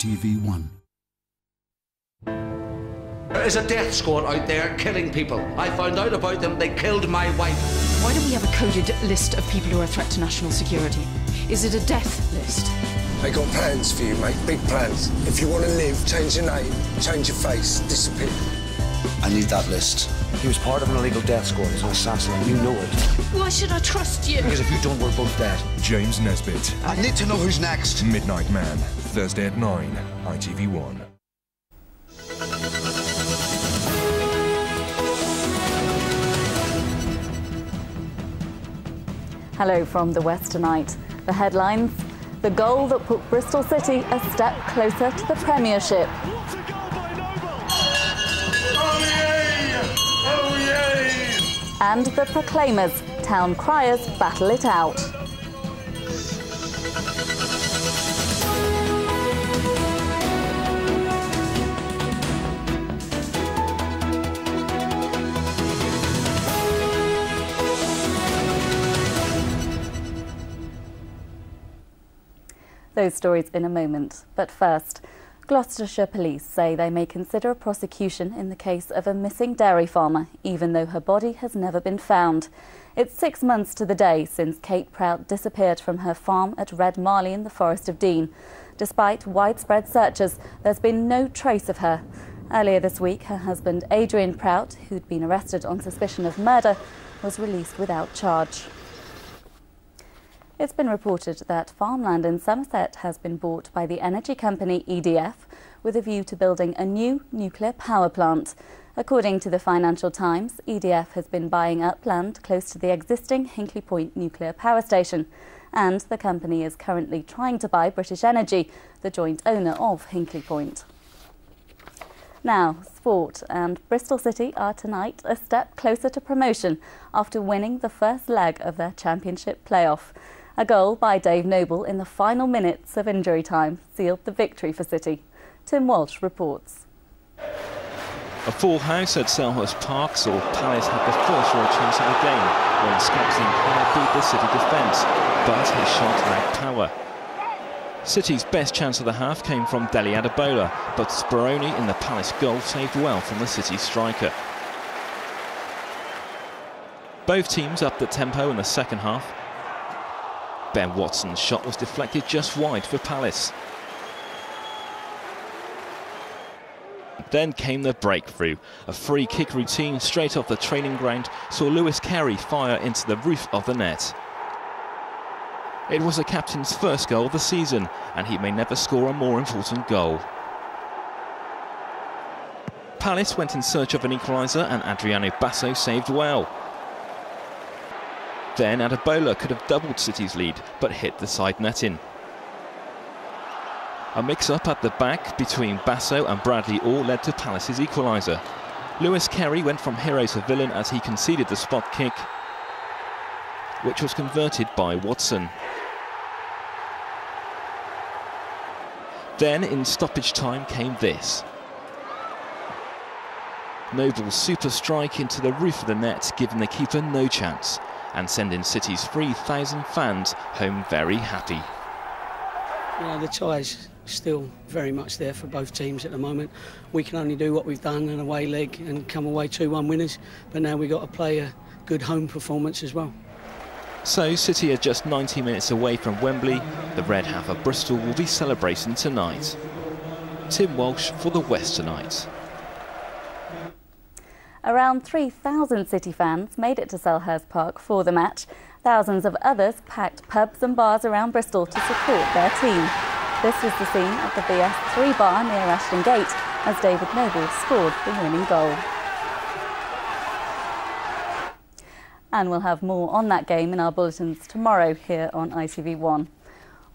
ITV1. There is a death squad out there killing people. I found out about them. They killed my wife. Why don't we have a coded list of people who are a threat to national security? Is it a death list? They got plans for you, mate. Big plans. If you want to live, change your name, change your face, disappear. I need that list. He was part of an illegal death squad. He's an assassin, and you know it. Why should I trust you? Because if you don't, we're both dead. James Nesbitt. I need to know who's next. Midnight Man. Thursday at 9. ITV1. Hello from The West tonight. The headlines: the goal that put Bristol City a step closer to the Premiership. What a goal by Noble! Oh yay! Oh yay! And the Proclaimers, town criers battle it out. Those stories in a moment. But first, Gloucestershire police say they may consider a prosecution in the case of a missing dairy farmer, even though her body has never been found. It's 6 months to the day since Kate Prout disappeared from her farm at Red Marley in the Forest of Dean. Despite widespread searches, there's been no trace of her. Earlier this week, her husband Adrian Prout, who'd been arrested on suspicion of murder, was released without charge. It's been reported that farmland in Somerset has been bought by the energy company EDF with a view to building a new nuclear power plant. According to the Financial Times, EDF has been buying up land close to the existing Hinkley Point nuclear power station, and the company is currently trying to buy British Energy, the joint owner of Hinkley Point. Now, sport, and Bristol City are tonight a step closer to promotion after winning the first leg of their championship playoff. A goal by David+Noble in the final minutes of injury time sealed the victory for City. Tim Walsh reports. A full house at Selhurst Park saw Palace have the first real chance of the game when Scapsing beat the City defence, but his shot lacked power. City's best chance of the half came from Dele Adebola, but Speroni in the Palace goal saved well from the City striker. Both teams upped the tempo in the second half. Ben Watson's shot was deflected just wide for Palace. Then came the breakthrough. A free kick routine straight off the training ground saw Lewis Carey fire into the roof of the net. It was the captain's first goal of the season, and he may never score a more important goal. Palace went in search of an equaliser, and Adriano Basso saved well. Then Adebola could have doubled City's lead, but hit the side netting. A mix-up at the back between Basso and Bradley Orr led to Palace's equaliser. Lewis Carey went from hero to villain as he conceded the spot kick, which was converted by Watson. Then, in stoppage time, came this. Noble's super strike into the roof of the net, giving the keeper no chance, and sending City's 3,000 fans home very happy. Yeah, the tie's still very much there for both teams at the moment. We can only do what we've done in an away leg and come away 2-1 winners, but now we've got to play a good home performance as well. So City are just 90 minutes away from Wembley. The Red Half of Bristol will be celebrating tonight. Tim Walsh for The West Tonight. Around 3,000 City fans made it to Selhurst Park for the match. Thousands of others packed pubs and bars around Bristol to support their team. This was the scene at the BS3 bar near Ashton Gate as David+Noble scored the winning goal. And we'll have more on that game in our bulletins tomorrow here on ITV1.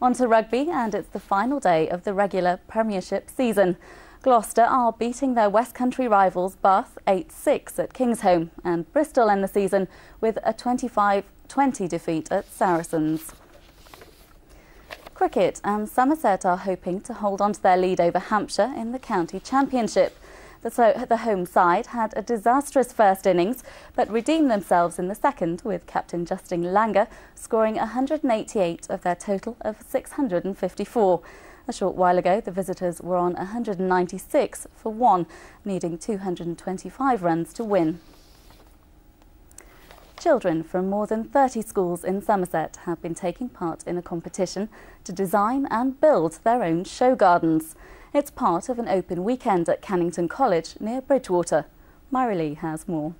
On to rugby, and it's the final day of the regular Premiership season. Gloucester are beating their West Country rivals Bath 8-6 at Kingsholm, and Bristol end the season with a 25-20 defeat at Saracens. Cricket, and Somerset are hoping to hold on to their lead over Hampshire in the county championship. The home side had a disastrous first innings, but redeemed themselves in the second, with captain Justin Langer scoring 188 of their total of 654. A short while ago, the visitors were on 196 for 1, needing 225 runs to win. Children from more than 30 schools in Somerset have been taking part in a competition to design and build their own show gardens. It's part of an open weekend at Cannington College near Bridgewater. Myra Lee has more.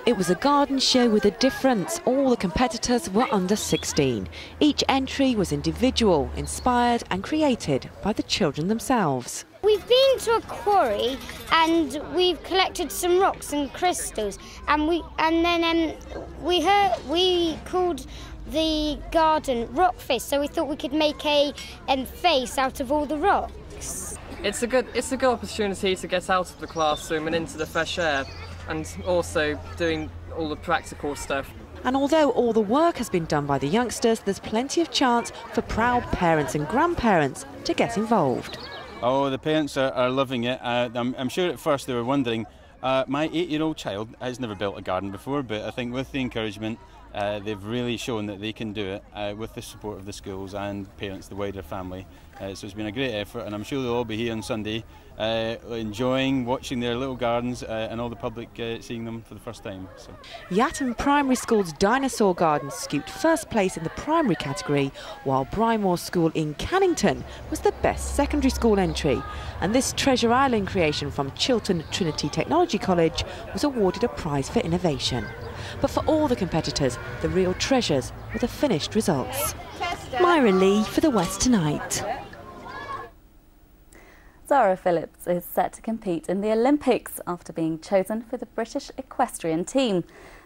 It was a garden show with a difference. All the competitors were under 16. Each entry was individual, inspired and created by the children themselves. We've been to a quarry and we've collected some rocks and crystals, and we called the garden Rock Face, so we thought we could make a face out of all the rocks. It's a good opportunity to get out of the classroom and into the fresh air, and also doing all the practical stuff. And although all the work has been done by the youngsters, there's plenty of chance for proud parents and grandparents to get involved. Oh, the parents are loving it. I'm sure at first they were wondering. My 8-year-old child has never built a garden before, but I think with the encouragement, they've really shown that they can do it with the support of the schools and parents, the wider family. So it's been a great effort, and I'm sure they'll all be here on Sunday enjoying watching their little gardens and all the public seeing them for the first time. So. Yatton Primary School's dinosaur garden scooped first place in the primary category, while Brymore School in Cannington was the best secondary school entry. And this Treasure Island creation from Chiltern Trinity Technology College was awarded a prize for innovation. But for all the competitors, the real treasures were the finished results. Myra Lee for The West Tonight. Zara Phillips is set to compete in the Olympics after being chosen for the British Equestrian team.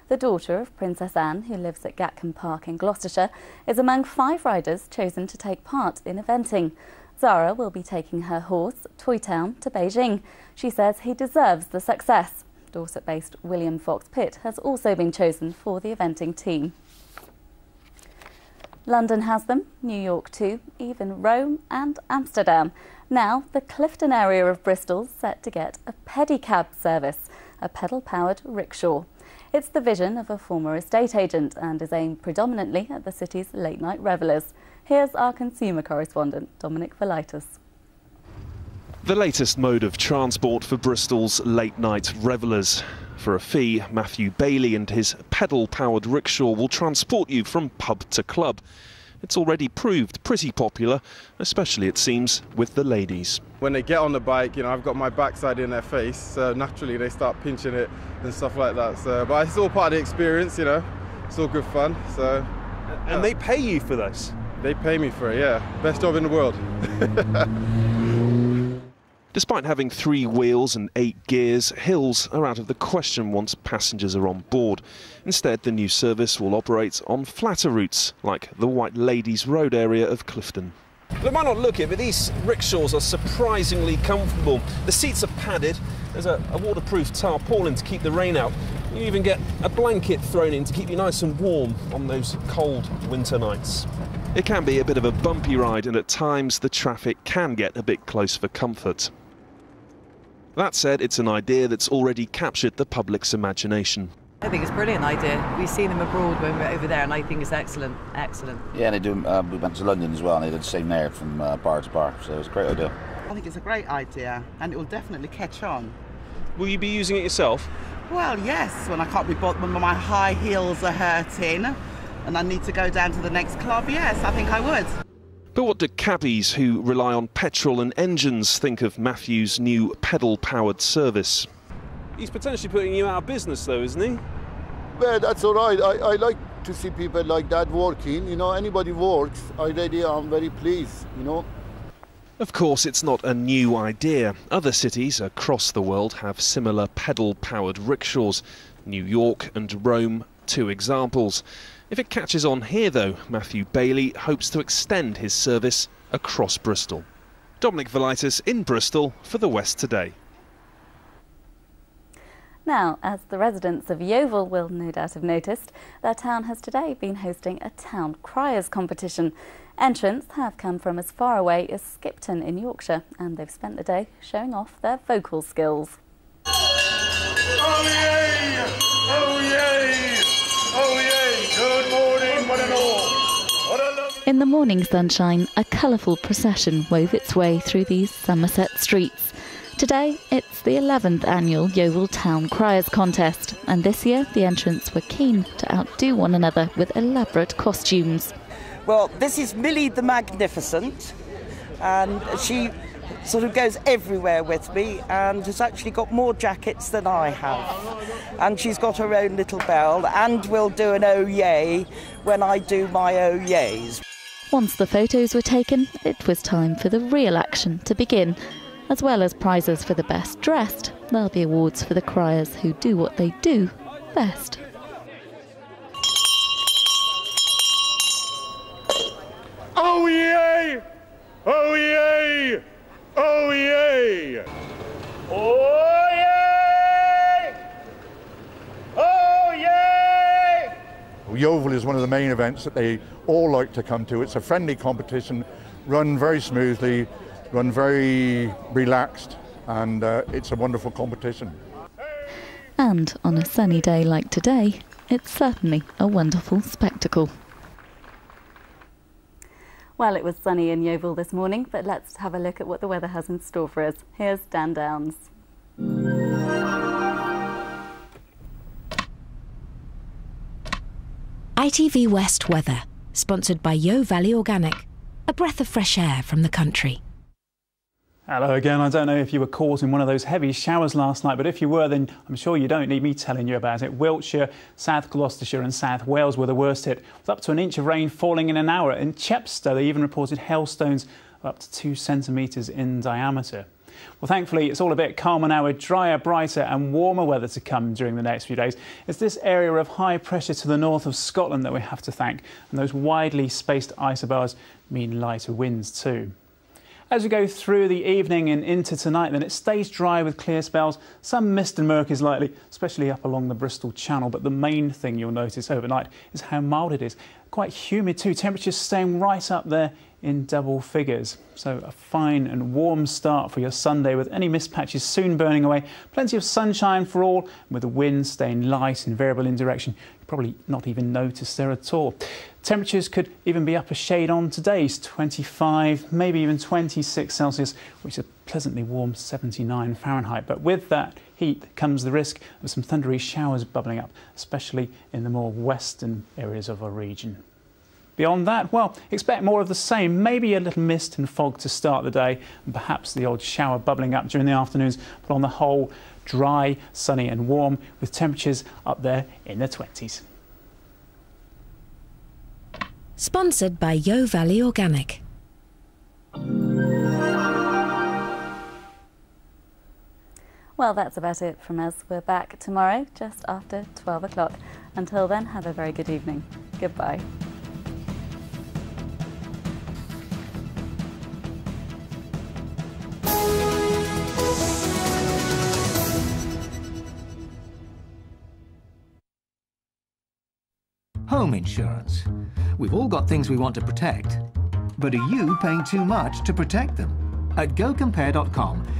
The daughter of Princess Anne, who lives at Gatcombe Park in Gloucestershire, is among 5 riders chosen to take part in eventing. Zara will be taking her horse, Toy Town, to Beijing. She says he deserves the success. Dorset-based William Fox Pitt has also been chosen for the eventing team. London has them, New York too, even Rome and Amsterdam. Now, the Clifton area of Bristol is set to get a pedicab service, a pedal-powered rickshaw. It's the vision of a former estate agent and is aimed predominantly at the city's late-night revellers. Here's our consumer correspondent, Dominic Velitis. The latest mode of transport for Bristol's late-night revellers. For a fee, Matthew Bailey and his pedal-powered rickshaw will transport you from pub to club. It's already proved pretty popular, especially, it seems, with the ladies. When they get on the bike, you know, I've got my backside in their face, so naturally they start pinching it and stuff like that. So, but it's all part of the experience, you know. It's all good fun. So. And they pay you for this? They pay me for it, yeah. Best job in the world. Despite having 3 wheels and 8 gears, hills are out of the question once passengers are on board. Instead, the new service will operate on flatter routes, like the White Ladies Road area of Clifton. They might not look it, but these rickshaws are surprisingly comfortable. The seats are padded, there's a waterproof tarpaulin to keep the rain out. You even get a blanket thrown in to keep you nice and warm on those cold winter nights. It can be a bit of a bumpy ride, and at times the traffic can get a bit close for comfort. That said, it's an idea that's already captured the public's imagination. I think it's a brilliant idea. We've seen them abroad when we're over there, and I think it's excellent, excellent. Yeah, and they do. We went to London as well, and they did the same there from bar to bar, so it's a great idea. I think it's a great idea, and it will definitely catch on. Will you be using it yourself? Well, yes, when I can't be bothered, when my high heels are hurting, and I need to go down to the next club, yes, I think I would. But what do cabbies who rely on petrol and engines think of Matthew's new pedal-powered service? He's potentially putting you out of business, though, isn't he? Well, that's all right. I like to see people like that working. You know, anybody works, I'm very pleased, you know. Of course, it's not a new idea. Other cities across the world have similar pedal-powered rickshaws. New York and Rome, 2 examples. If it catches on here, though, Matthew Bailey hopes to extend his service across Bristol. Dominic Velitis in Bristol for The West Today. Now, as the residents of Yeovil will no doubt have noticed, their town has today been hosting a town criers competition. Entrants have come from as far away as Skipton in Yorkshire, and they've spent the day showing off their vocal skills. Oh yay! Oh yay! Oh yay! Good morning, one and all. What a lovely In the morning sunshine, a colourful procession wove its way through these Somerset streets. Today, it's the 11th annual Yeovil Town Criers contest, and this year the entrants were keen to outdo one another with elaborate costumes. Well, this is Millie the Magnificent, and she sort of goes everywhere with me and has actually got more jackets than I have. And she's got her own little bell and will do an oh yay when I do my oh yays. Once the photos were taken, it was time for the real action to begin. As well as prizes for the best dressed, there'll be awards for the criers who do what they do best. Oh yay! Oh yay! Oh yay! Oh yay! Oh yay! Yeovil is one of the main events that they all like to come to. It's a friendly competition, run very smoothly, run very relaxed, and it's a wonderful competition. And on a sunny day like today, it's certainly a wonderful spectacle. Well, it was sunny in Yeovil this morning, but let's have a look at what the weather has in store for us. Here's Dan Downs. ITV West weather, sponsored by Yo Valley Organic, a breath of fresh air from the country. Hello again. I don't know if you were caught in one of those heavy showers last night, but if you were, then I'm sure you don't need me telling you about it. Wiltshire, South Gloucestershire and South Wales were the worst hit, with up to an inch of rain falling in an hour. In Chepstow, they even reported hailstones of up to 2 centimetres in diameter. Well, thankfully, it's all a bit calmer now, with drier, brighter and warmer weather to come during the next few days. It's this area of high pressure to the north of Scotland that we have to thank, and those widely spaced isobars mean lighter winds too. As we go through the evening and into tonight, then it stays dry with clear spells. Some mist and murk is likely, especially up along the Bristol Channel. But the main thing you'll notice overnight is how mild it is. Quite humid too. Temperatures staying right up there in double figures. So a fine and warm start for your Sunday, with any mist patches soon burning away. Plenty of sunshine for all, with the wind staying light and variable in direction. You'll probably not even notice there at all. Temperatures could even be up a shade on today's 25, maybe even 26 Celsius, which is a pleasantly warm 79 Fahrenheit. But with that heat comes the risk of some thundery showers bubbling up, especially in the more western areas of our region. Beyond that, well, expect more of the same. Maybe a little mist and fog to start the day, and perhaps the odd shower bubbling up during the afternoons, but on the whole, dry, sunny and warm, with temperatures up there in the 20s. Sponsored by Yo Valley Organic. Well, that's about it from us. We're back tomorrow just after 12 o'clock. Until then, have a very good evening. Goodbye. Home insurance. We've all got things we want to protect, but are you paying too much to protect them? At GoCompare.com,